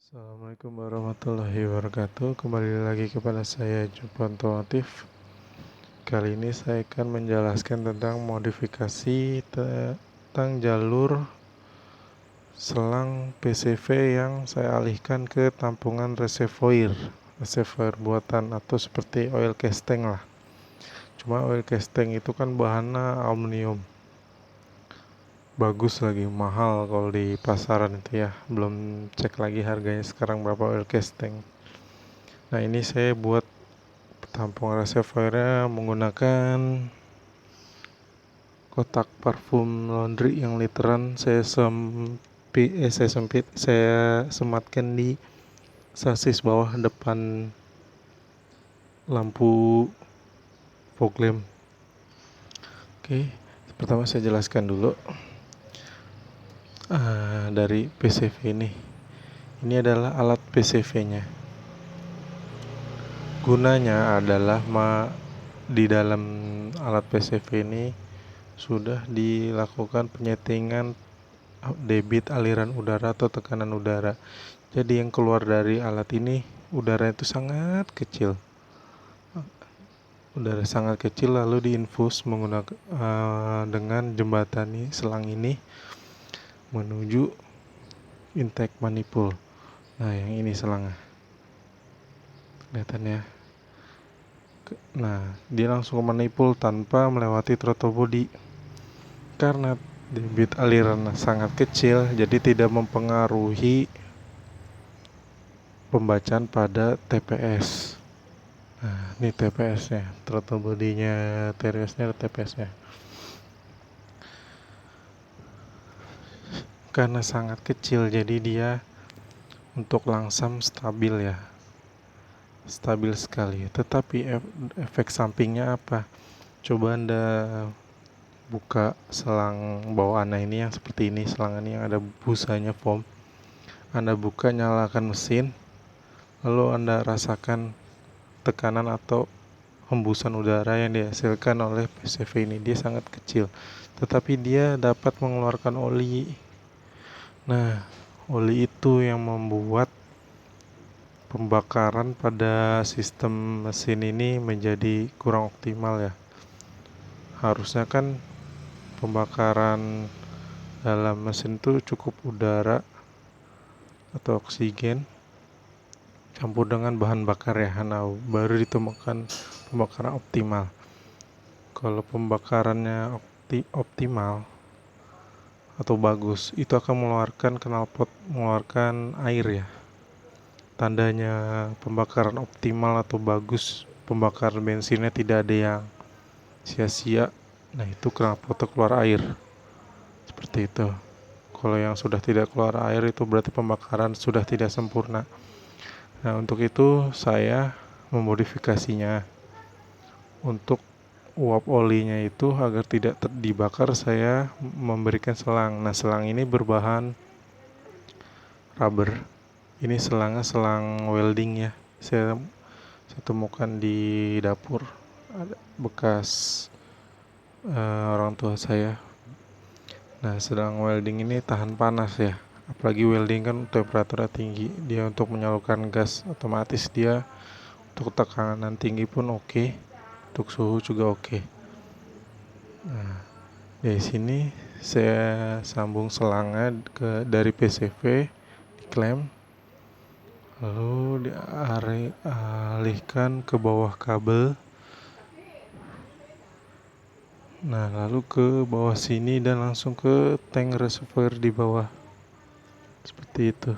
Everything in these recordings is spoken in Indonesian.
Assalamualaikum warahmatullahi wabarakatuh. Kembali lagi kepada saya Jumpa Otomotif. Kali ini saya akan menjelaskan tentang modifikasi tentang jalur selang PCV yang saya alihkan ke tampungan reservoir buatan atau seperti oil casting lah. Cuma oil casting itu kan bahannya aluminium, bagus lagi, mahal kalau di pasaran itu ya. Belum cek lagi harganya sekarang berapa oil casting. Nah, ini saya buat tampung reservoirnya menggunakan kotak parfum laundry yang literan. Saya sematkan di sasis bawah depan lampu fog lamp. Oke, pertama saya jelaskan dulu dari PCV ini. Ini adalah alat PCV-nya. Gunanya adalah di dalam alat PCV ini sudah dilakukan penyetingan debit aliran udara atau tekanan udara. Jadi yang keluar dari alat ini udara itu sangat kecil. Udara sangat kecil lalu diinfus menggunakan dengan jembatani selang ini menuju intake manifold. Nah, yang ini selangnya. Kelihatan ya. Nah, dia langsung ke manifold tanpa melewati throttle body. Karena debit aliran sangat kecil, jadi tidak mempengaruhi pembacaan pada TPS. Nah, ini TPS-nya, throttle body-nya, TRS-nya, TPS-nya. Karena sangat kecil, jadi dia untuk langsam stabil ya. Stabil sekali. Tetapi efek sampingnya apa? Coba Anda buka selang bawaan ini yang seperti ini, selang ini yang ada busanya foam. Anda buka, nyalakan mesin, lalu Anda rasakan tekanan atau hembusan udara yang dihasilkan oleh PCV ini. Dia sangat kecil, tetapi dia dapat mengeluarkan oli. Nah, oli itu yang membuat pembakaran pada sistem mesin ini menjadi kurang optimal ya. Harusnya kan pembakaran dalam mesin itu cukup udara atau oksigen campur dengan bahan bakar ya, baru ditemukan pembakaran optimal. Kalau pembakarannya optimal atau bagus, itu akan mengeluarkan knalpot, mengeluarkan air ya. Tandanya pembakaran optimal atau bagus, pembakaran bensinnya tidak ada yang sia-sia. Nah, itu knalpotnya keluar air. Seperti itu. Kalau yang sudah tidak keluar air itu berarti pembakaran sudah tidak sempurna. Nah, untuk itu saya memodifikasinya. Untuk uap olinya itu agar tidak dibakar, saya memberikan selang. Nah, selang ini berbahan rubber. Ini selangnya selang welding ya. Saya temukan di dapur, ada bekas orang tua saya. Nah, selang welding ini tahan panas ya. Apalagi welding kan temperaturnya tinggi. Dia untuk menyalurkan gas otomatis, dia untuk tekanan tinggi pun oke. Untuk suhu juga oke. Nah, dari sini saya sambung selangnya dari PCV, diklem, lalu dialihkan ke bawah kabel. Nah, lalu ke bawah sini dan langsung ke tank reservoir di bawah. Seperti itu.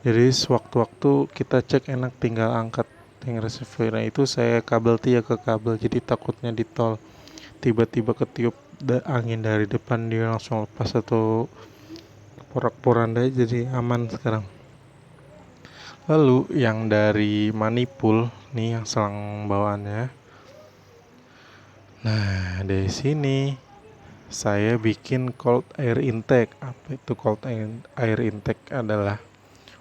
Jadi sewaktu-waktu kita cek enak tinggal angkat tank reservoir. Nah, itu saya kabel tiap ke kabel, jadi takutnya di tol tiba-tiba ketiup angin dari depan dia langsung lepas atau porak-poranda, jadi aman sekarang. Lalu yang dari manifold nih, yang selang bawaannya. Nah, dari sini saya bikin cold air intake. Apa itu cold air intake? Adalah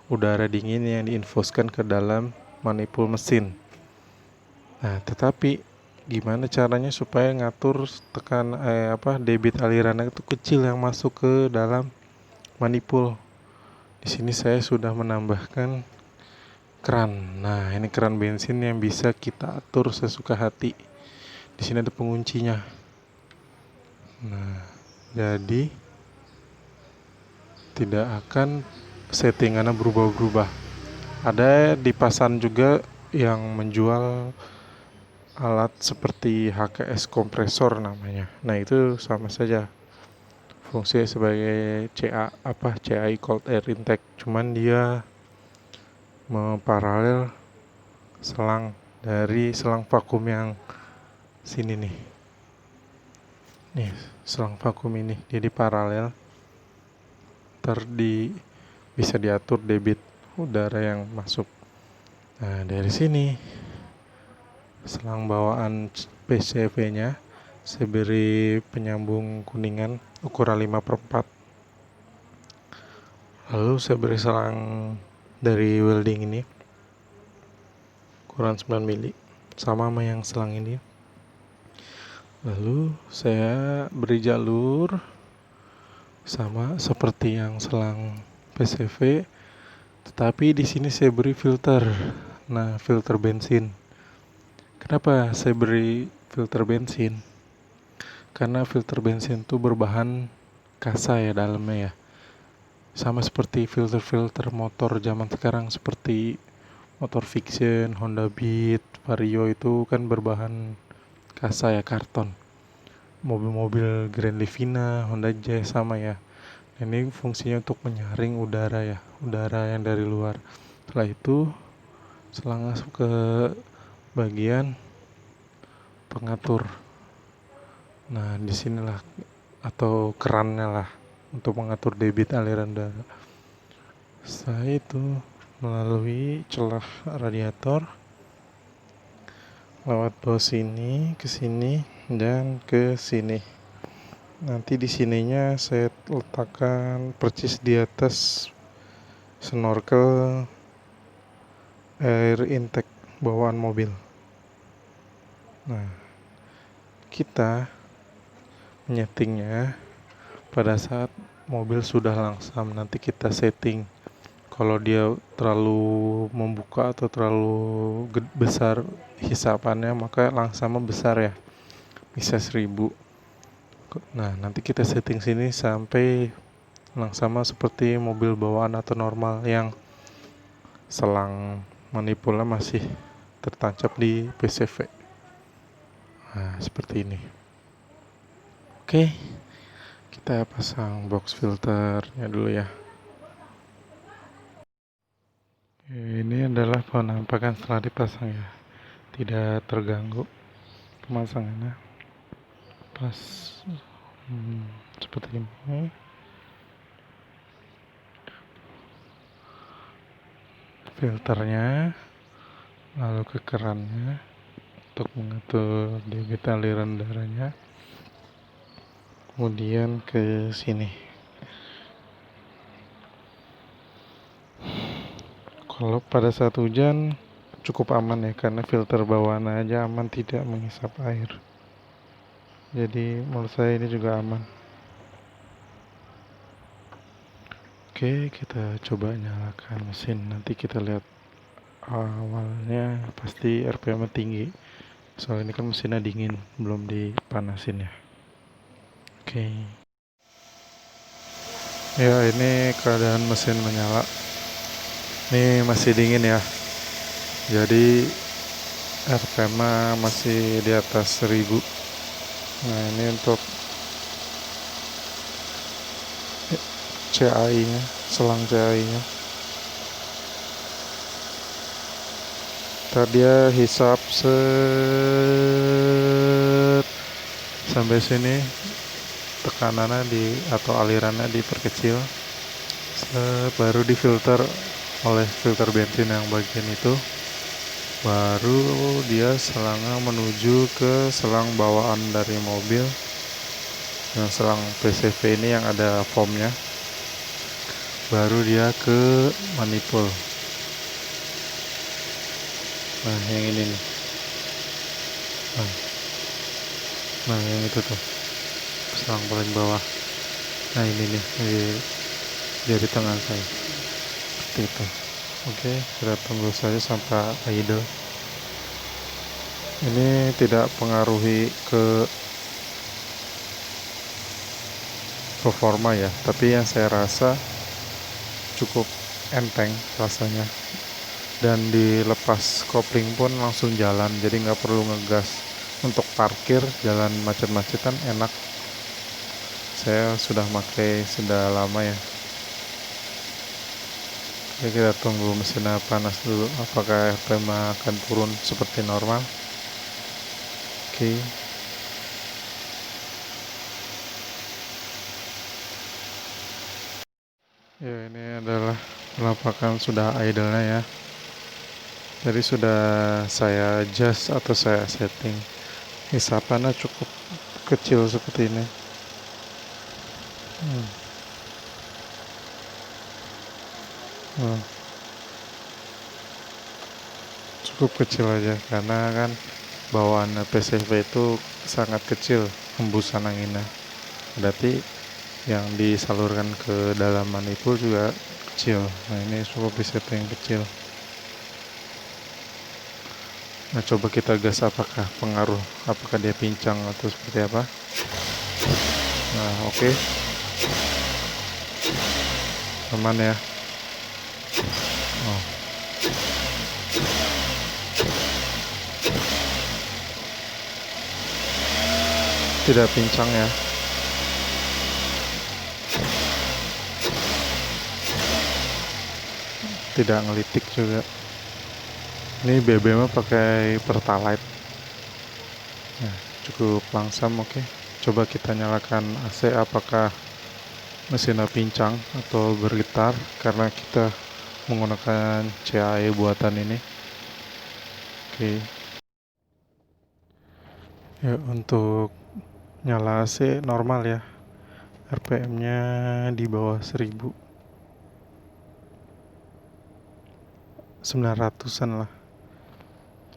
udara dingin yang diinfuskan ke dalam manifold mesin. Nah, tetapi gimana caranya supaya ngatur debit alirannya itu kecil yang masuk ke dalam manifold. Di sini saya sudah menambahkan keran. Nah, ini keran bensin yang bisa kita atur sesuka hati. Di sini ada penguncinya. Nah, jadi tidak akan settingannya berubah-ubah. Ada di pasaran juga yang menjual alat seperti HKS kompresor namanya. Nah, itu sama saja. Fungsinya sebagai CAI cold air intake. Cuman dia memparalel selang dari selang vakum yang sini nih. Nih, selang vakum ini jadi paralel. Bisa diatur debit udara yang masuk. Nah, dari sini selang bawaan PCV-nya saya beri penyambung kuningan ukuran 5/4. Lalu saya beri selang dari welding ini ukuran 9 mili sama yang selang ini. Lalu saya beri jalur sama seperti yang selang PCV, tetapi di sini saya beri filter. Nah, filter bensin. Kenapa saya beri filter bensin? Karena filter bensin itu berbahan kasa ya dalamnya ya. Sama seperti filter-filter motor zaman sekarang seperti motor Fiction, Honda Beat, Vario itu kan berbahan kasa ya, karton. Mobil-mobil Grand Livina, Honda Jazz sama ya. Ini fungsinya untuk menyaring udara ya, udara yang dari luar. Setelah itu selang masuk ke bagian pengatur. Nah, disinilah atau kerannya lah untuk mengatur debit aliran udara. Setelah itu melalui celah radiator lewat bawah sini, ke sini dan ke sini. Nanti di sininya saya letakkan persis di atas snorkel air intake bawaan mobil. Nah, kita menyetingnya pada saat mobil sudah langsam. Nanti kita setting. Kalau dia terlalu membuka atau terlalu besar hisapannya, maka langsamnya besar ya, bisa 1000. Nah, nanti kita setting sini sampai langsama seperti mobil bawaan atau normal yang selang manipulnya masih tertancap di PCV. Nah, seperti ini. Oke, kita pasang box filternya dulu ya. Ini adalah penampakan setelah dipasang ya, tidak terganggu pemasangannya. Pas seperti ini. Filternya, lalu ke kerannya untuk mengatur debit aliran udaranya. Kemudian ke sini. Kalau pada saat hujan cukup aman ya, karena filter bawaan aja aman, tidak menghisap air. Jadi menurut saya ini juga aman. Oke, kita coba nyalakan mesin. Nanti kita lihat awalnya pasti RPM tinggi. Soalnya ini kan mesinnya dingin, belum dipanasin ya. Oke. Ya, ini keadaan mesin menyala. Ini masih dingin ya. Jadi RPM masih di atas 1000. Nah, ini untuk CAI-nya, selang CAI-nya. Tadi dia hisap sampai sini, tekanannya atau alirannya diperkecil. Baru difilter oleh filter bensin yang bagian itu, baru dia selangnya menuju ke selang bawaan dari mobil, yang selang PCV ini yang ada foamnya, baru dia ke manifold. Nah, yang ini nih, nah yang itu tuh selang paling bawah. Nah, ini nih, jadi tengah saya. seperti itu. Oke, kita tunggu saja sampai idle. Ini tidak pengaruhi ke performa ya, tapi yang saya rasa cukup enteng rasanya, dan dilepas kopling pun langsung jalan, jadi nggak perlu ngegas. Untuk parkir jalan macet-macetan enak. Saya sudah pakai sudah lama ya. Oke, kita tunggu mesinnya panas dulu, apakah RPM akan turun seperti normal. Oke. Ya, ini adalah penampakan sudah idle-nya ya. Jadi sudah saya adjust atau saya setting. Hisapannya cukup kecil seperti ini. Hmm. Hmm. Cukup kecil aja karena kan bawaan PCV itu sangat kecil hembusan anginnya. Berarti yang disalurkan ke dalam manifold juga kecil. Nah, ini cukup disetting kecil. Nah, coba kita gas, apakah pengaruh, apakah dia pincang atau seperti apa. Nah, oke. Aman ya. Oh. Tidak pincang ya. Tidak ngelitik juga. Ini BBM pakai Pertalite. Nah, cukup langsam. Oke. Coba kita nyalakan AC, apakah mesinnya pincang atau bergetar karena kita menggunakan CAE buatan ini. Oke. Ya, untuk nyala AC normal ya. RPM-nya di bawah 1900-an lah.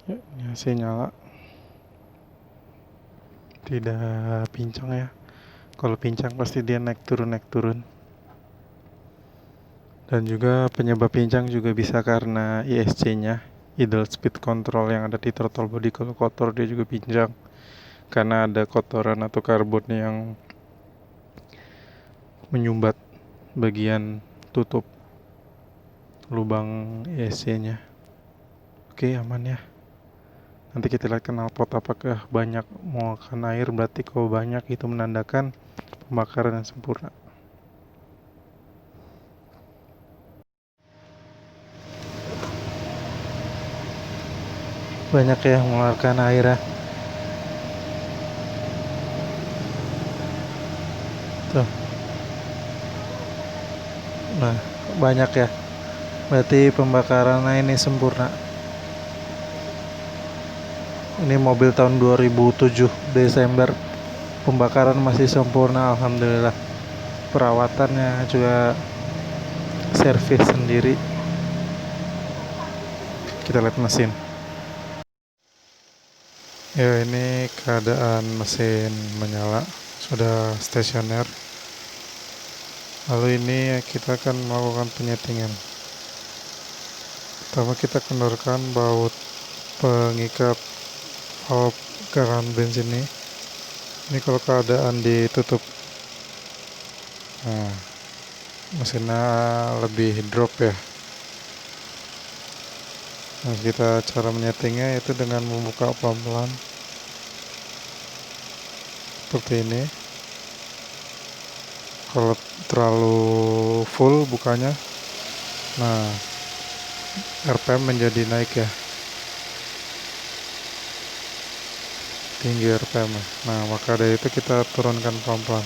Ya, ini AC nyala. Tidak pincang ya. Kalau pincang pasti dia naik turun. Dan juga penyebab pincang juga bisa karena ISC-nya, idle speed control yang ada di throttle body. Kalau kotor dia juga pincang karena ada kotoran atau karbon yang menyumbat bagian tutup lubang ISC-nya. Oke, aman ya. Nanti kita lihat knalpot apakah banyak mengeluarkan air, berarti kalau banyak itu menandakan pembakaran yang sempurna. Banyak ya mengeluarkan air ya. Tuh. Nah, banyak ya. Berarti pembakarannya ini sempurna. Ini mobil tahun 2007 Desember. Pembakaran masih sempurna, alhamdulillah. Perawatannya juga servis sendiri. Kita lihat mesin. Ya, ini keadaan mesin menyala, sudah stasioner. Lalu ini kita akan melakukan penyetingan. Pertama kita kendorkan baut pengikat valve garan bensin ini. Ini kalau keadaan ditutup, nah, mesinnya lebih drop ya. Nah, kita cara menyetingnya yaitu dengan membuka pelan-pelan seperti ini. Kalau terlalu full bukanya, nah, RPM menjadi naik ya, tinggi RPM. Nah, maka dari itu kita turunkan pelan-pelan.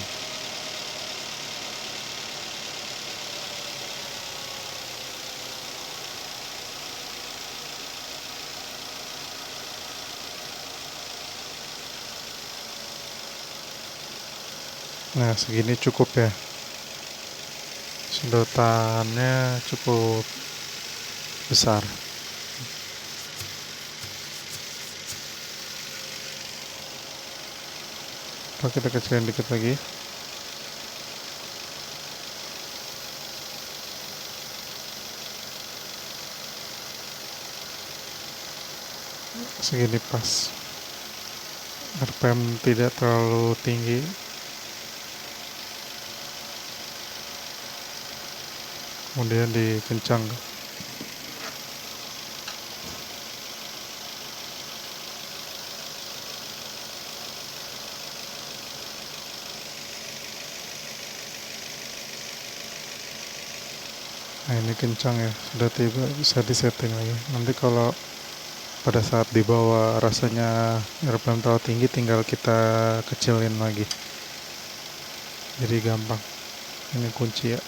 Nah, segini cukup ya. Sedotannya cukup besar. Coba kita kecilin dikit lagi. segini pas, RPM tidak terlalu tinggi, kemudian dikencang. Nah ini kencang ya, sudah tiba, bisa disetting lagi. Nanti kalau pada saat dibawa rasanya RPM terlalu tinggi, tinggal kita kecilin lagi, jadi gampang. Ini kunci ya.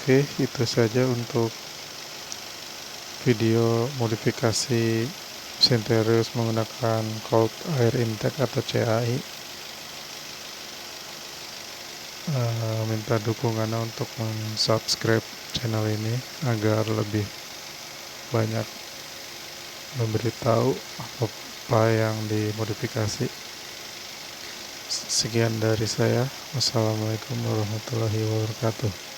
Oke, itu saja untuk video modifikasi mesin Terios menggunakan cold air intake atau CAI. Minta dukungan untuk subscribe channel ini agar lebih banyak memberitahu apa yang dimodifikasi. Sekian dari saya. Wassalamualaikum warahmatullahi wabarakatuh.